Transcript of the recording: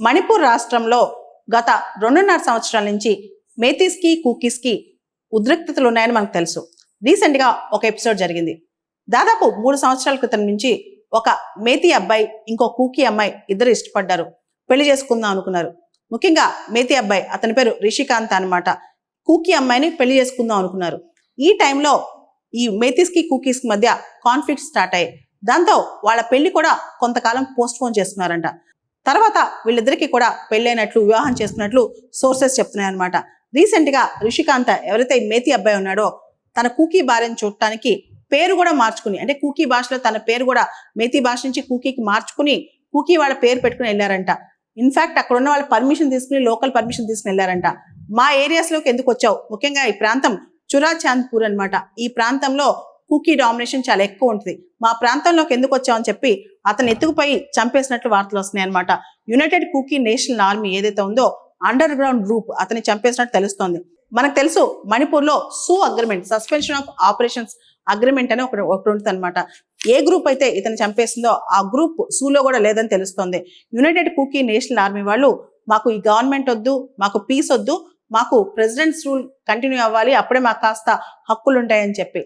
మణిపూర్ రాష్ట్రంలో గత 2.5 సంవత్సరాల నుంచి మేతీస్కి కూకీస్కి ఉద్రిక్తతలు ఉన్నాయని మనకు తెలుసు. రీసెంట్గా ఒక ఎపిసోడ్ జరిగింది. దాదాపు 3 సంవత్సరాల క్రితం నుంచి ఒక మేతీ అబ్బాయి ఇంకో కూకీ అమ్మాయి ఇద్దరు ఇష్టపడ్డారు, పెళ్లి చేసుకుందాం అనుకున్నారు. ముఖ్యంగా మేతీ అబ్బాయి, అతని పేరు రిషికాంత్ అనమాట, కూకీ అమ్మాయిని పెళ్లి చేసుకుందాం అనుకున్నారు. ఈ టైంలో ఈ మేతీస్కి కూకీస్కి మధ్య కాన్ఫ్లిక్ట్ స్టార్ట్ అయ్యాయి. దాంతో వాళ్ళ పెళ్లి కూడా కొంతకాలం పోస్ట్ పోన్ చేస్తున్నారంట. తర్వాత వీళ్ళిద్దరికీ కూడా పెళ్ళైనట్లు, వివాహం చేసుకున్నట్లు సోర్సెస్ చెప్తున్నాయన్నమాట. రీసెంట్గా రిషికాంత్ ఎవరైతే మేతీ అబ్బాయి ఉన్నాడో తన కూకీ భార్యను చూడటానికి పేరు కూడా మార్చుకుని, అంటే కూకీ భాషలో తన పేరు కూడా మేతీ భాష నుంచి కూకీకి మార్చుకుని కూకీ వాళ్ళ పేరు పెట్టుకుని వెళ్ళారంట. ఇన్ఫాక్ట్ అక్కడ ఉన్న వాళ్ళ పర్మిషన్ తీసుకుని, లోకల్ పర్మిషన్ తీసుకుని వెళ్ళారంట. మా ఏరియాస్లోకి ఎందుకు వచ్చావు, ముఖ్యంగా ఈ ప్రాంతం చురాచాంద్పూర్ అనమాట, ఈ ప్రాంతంలో కూకీ డామినేషన్ చాలా ఎక్కువ ఉంటుంది, మా ప్రాంతంలోకి ఎందుకు వచ్చామని చెప్పి అతను ఎత్తుకుపోయి చంపేసినట్లు వార్తలు వస్తున్నాయి అనమాట. యునైటెడ్ కూకీ నేషనల్ ఆర్మీ ఏదైతే ఉందో అండర్ గ్రౌండ్ గ్రూప్ అతన్ని చంపేసినట్టు తెలుస్తోంది. మనకు తెలుసు మణిపూర్లో సూ agreement, suspension of operations agreement అని ఒకటి ఉంటుంది అనమాట. ఏ గ్రూప్ అయితే ఇతను చంపేసిందో ఆ గ్రూప్ సూలో కూడా లేదని తెలుస్తోంది. యునైటెడ్ కూకీ నేషనల్ ఆర్మీ వాళ్ళు మాకు ఈ గవర్నమెంట్ వద్దు, మాకు పీస్ వద్దు, మాకు ప్రెసిడెంట్స్ రూల్ కంటిన్యూ అవ్వాలి, అప్పుడే మాకు కాస్త హక్కులు ఉంటాయని చెప్పి